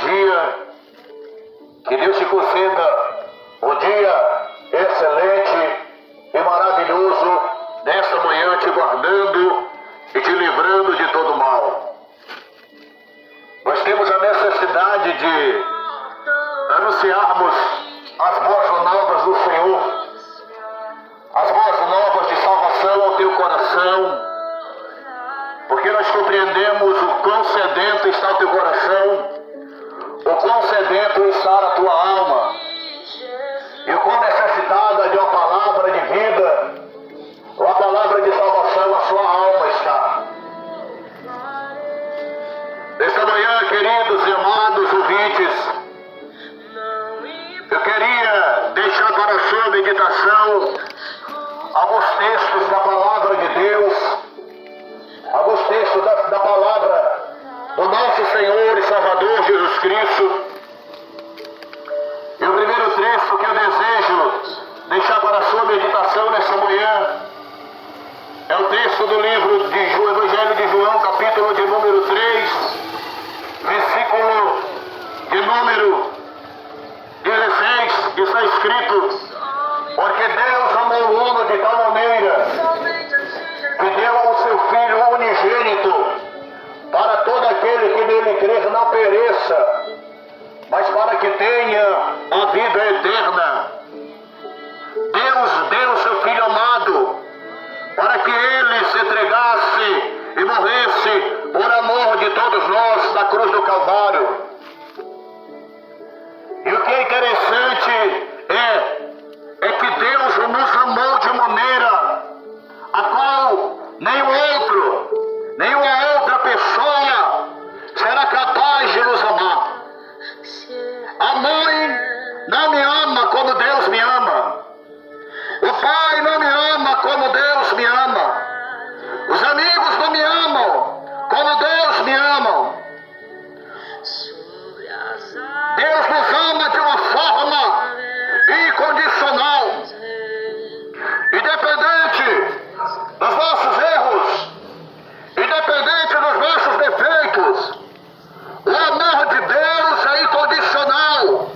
dia. Que Deus te conceda um dia excelente e maravilhoso nesta manhã, te guardando e te livrando de todo mal. Nós temos a necessidade de anunciarmos as boas novas do Senhor, as boas novas de salvação ao teu coração, porque nós compreendemos o quão sedento está o teu coração, o quão sedento está a tua alma, e o quão necessitada de uma palavra de vida, uma palavra de salvação a sua alma está. Nesta manhã, queridos e amados ouvintes, eu queria deixar para a sua meditação alguns textos da palavra de Deus, alguns textos da palavra do nosso Senhor e Salvador Jesus Cristo. E o primeiro texto que eu desejo deixar para a sua meditação nesta manhã é o texto do livro do Evangelho de João, capítulo de número 3, versículo de número 16, que está escrito: porque Deus amou o mundo de tal maneira que deu o seu Filho unigênito, para todo aquele que nele crer não pereça, mas para que tenha a vida eterna. Deus deu o seu Filho amado para que ele se entregasse e morresse por amor de todos nós na cruz do Calvário. E o que é interessante é que Deus nos amou de maneira a qual nenhuma outra pessoa será capaz de nos amar. A mãe não me ama como Deus me ama. O pai não me ama como Deus me ama. Os amigos não me amam como Deus me ama. Deus nos ama de uma forma incondicional, independente dos nossos erros, independente dos nossos defeitos. O amor de Deus é incondicional,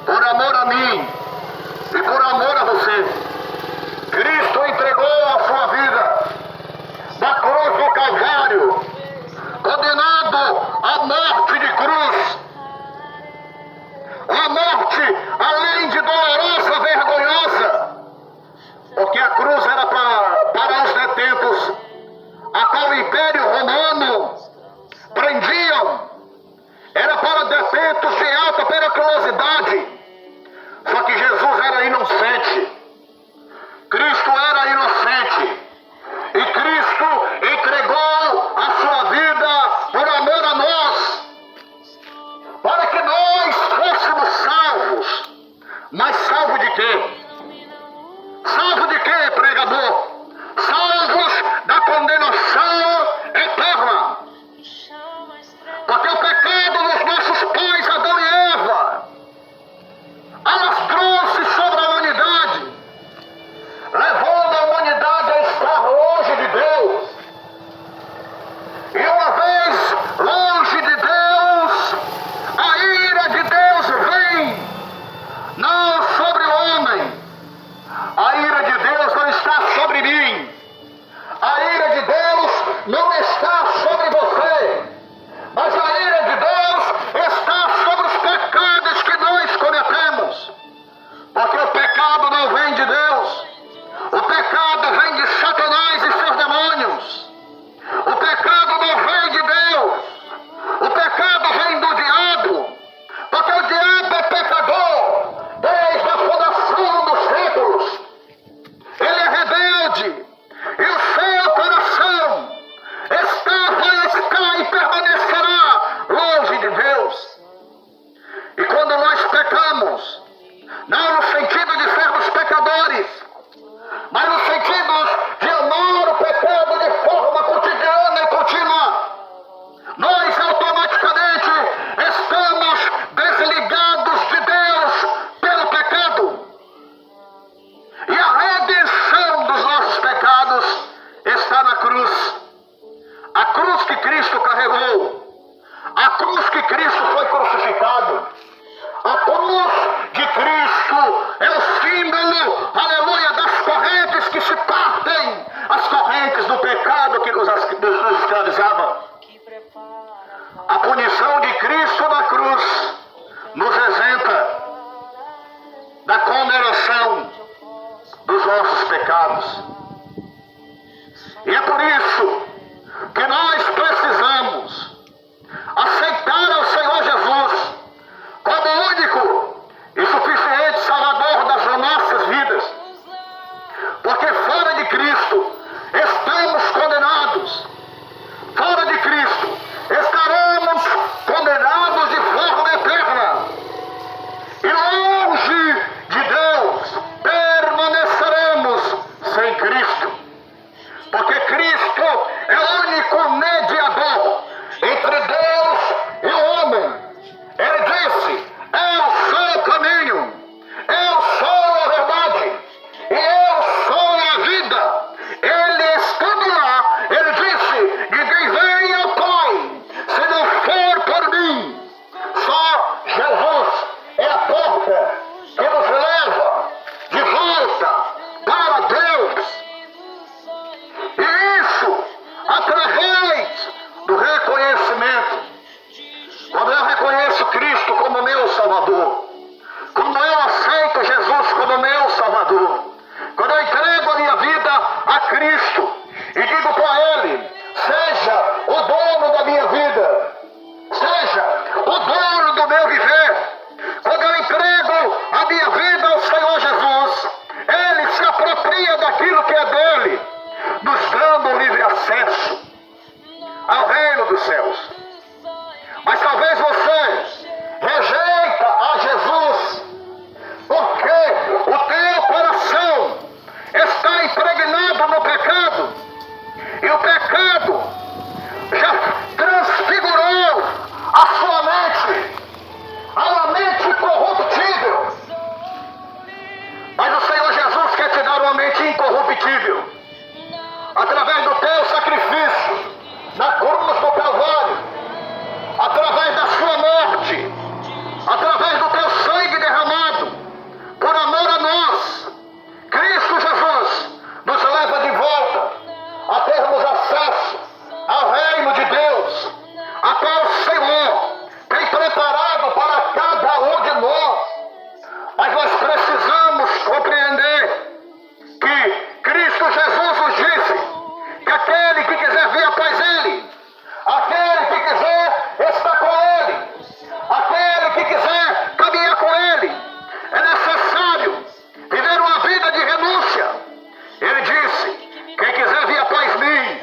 por amor a mim e por amor a você. Cristo entregou a sua vida na cruz do Calvário, condenado à morte de cruz, uma morte além de dolorosa, vergonhosa, porque a cruz era para os detentos a qual o Império Romano prendiam, era para detentos de alta periculosidade. Só que Jesus era inocente, Cristo era inocente, e Cristo entregou a sua vida por amor a nós, para que nós fôssemos salvos. Mas salvo de quê? Salvo de quê, pregador? Salvos da condenação eterna. Porque o pecado dos nossos pais, Adão e Eva, alastrou-se sobre a humanidade, levando a humanidade a estar longe de Deus. E uma vez longe de Deus, a ira de Deus vem, não sobre o homem. A ira de Deus não está sobre mim. A ira de Deus não está sobre você. Mas a ira de Deus está sobre os pecados que nós cometemos. Porque o pecado não vem de Deus. O pecado vem de Satanás e seus demônios. O pecado não vem de Deus. O pecado vem do diabo. Porque o diabo é pecador desde a fundação dos séculos. Ele é rebelde. E o seu coração está e permanecerá longe de Deus. E quando nós pecamos, não no sentido de sermos pecadores, mas no sentido de amar o pecado de forma cotidiana e contínua, nós automaticamente estamos desligados de Deus pelo pecado. E a redenção dos nossos pecados está na cruz. A cruz que Cristo carregou, a cruz que Cristo foi crucificado. pecado. A cruz de Cristo é o símbolo, aleluia, das correntes que se partem, as correntes do pecado que nos escravizava. A punição de Cristo na cruz nos isenta da condenação dos nossos pecados. E é por isso que nós precisamos aceitar ao Senhor Jesus como o único e suficiente Salvador das nossas vidas. Porque fora de Cristo estamos condenados. Fora de Cristo estaremos condenados de forma eterna. E longe de Deus permaneceremos sem Cristo. Porque Cristo é o único mediador entre Deus e o homem. Ele disse: eu sou o caminho, eu sou a verdade e eu sou a vida. Ele estando lá, ele disse: ninguém vem ao Pai se não for por mim. Só Jesus é a porta que nos leva de volta para Deus. E isso através do reconhecimento. Quando eu reconheço Cristo como meu Salvador, quando eu aceito Jesus como meu Salvador, quando eu entrego a minha vida a Cristo e digo para Ele: seja o dono da minha vida, seja o dono do meu viver. Quando eu entrego a minha vida ao Senhor Jesus, Ele se apropria daquilo que é dele, nos dando livre acesso ao reino dos céus. Mas talvez você rejeita a Jesus porque o teu coração está impregnado no pecado. E o pecado já transfigurou a sua mente, a uma mente corruptível. Mas o Senhor Jesus quer te dar uma mente incorruptível através do teu sacrifício na cruz do Calvário, através da sua morte, através do teu sangue derramado por amor a nós. Cristo Jesus nos leva de volta a termos acesso ao reino de Deus, a qual o Senhor tem preparado para cada um de nós. Mas nós precisamos compreender que Cristo Jesus nos disse que aquele que quiser vir após Ele, aquele que quiser estar com Ele, aquele que quiser caminhar com Ele, é necessário viver uma vida de renúncia. Ele disse: quem quiser vir após mim,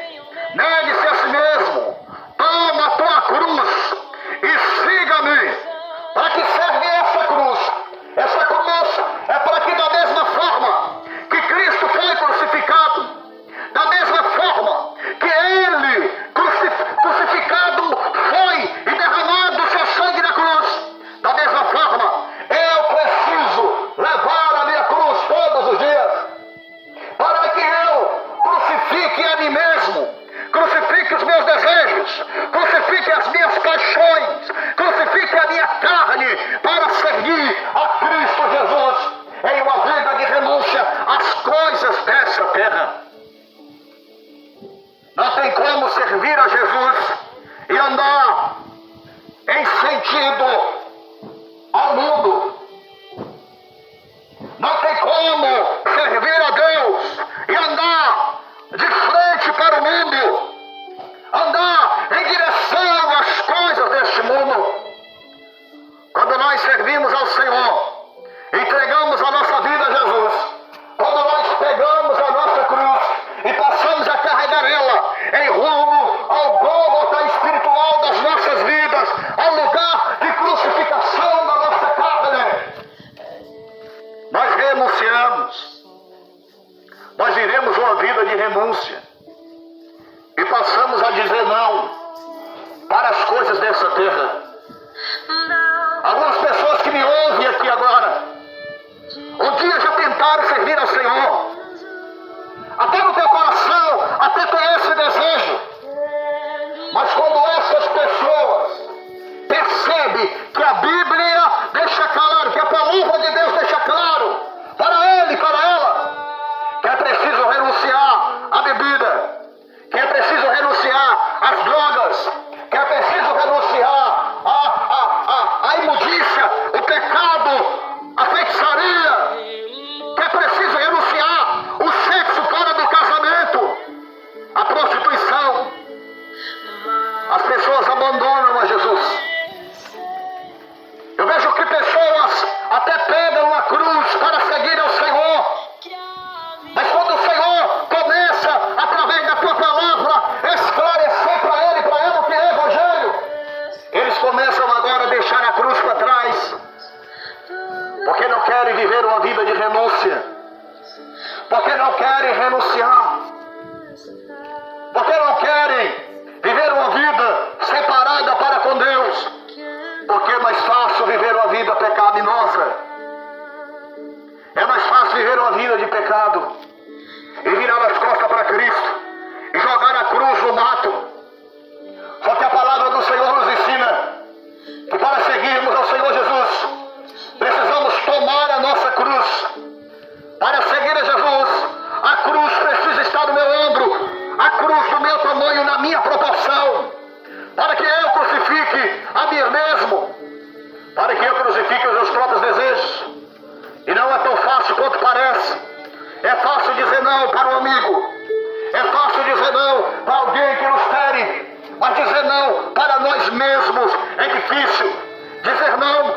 negue-se a si mesmo, toma a tua cruz e siga-me. Para que serve essa cruz? Essa cruz é para que, da mesma forma que Cristo foi crucificado, da mesma forma que Ele crucificado foi e derramado o seu sangue na cruz, da mesma forma eu preciso levar a minha cruz todos os dias, para que eu crucifique a mim mesmo, crucifique os meus desejos, crucifique as minhas paixões, crucifique a minha carne, para seguir a Cristo Jesus em uma vida de renúncia às coisas dessa terra. Não tem como servir a Jesus e andar em sentido ao mundo. Não tem como servir a Deus e andar de frente para o mundo, andar em direção às coisas deste mundo. Quando nós servimos ao Senhor, entregamos a nossa vida a Jesus, quando nós pegamos a nossa cruz e passamos a carregar ela em rumo ao Gólgota espiritual das nossas vidas, ao lugar de crucificação da nossa carne, nós renunciamos, nós vivemos uma vida de renúncia e passamos a dizer não para as coisas dessa terra. Algumas pessoas que me ouvem aqui agora, um dia já tentaram servir ao Senhor, até no teu coração, até tem esse desejo, mas quando essas pessoas percebem que a Porque não querem renunciar. Porque não querem viver uma vida separada para com Deus. Porque é mais fácil viver uma vida pecaminosa. É mais fácil viver uma vida de pecado e virar as costas para Cristo e jogar a cruz no mato. Só que a palavra do Senhor nos ensina que para seguirmos ao Senhor Jesus, precisamos tomar a nossa cruz. Para seguir a Jesus, a cruz precisa estar no meu ombro, a cruz do meu tamanho, na minha proporção, para que eu crucifique a mim mesmo, para que eu crucifique os meus próprios desejos. E não é tão fácil quanto parece. É fácil dizer não para um amigo, é fácil dizer não para alguém que nos fere, mas dizer não para nós mesmos é difícil. Dizer não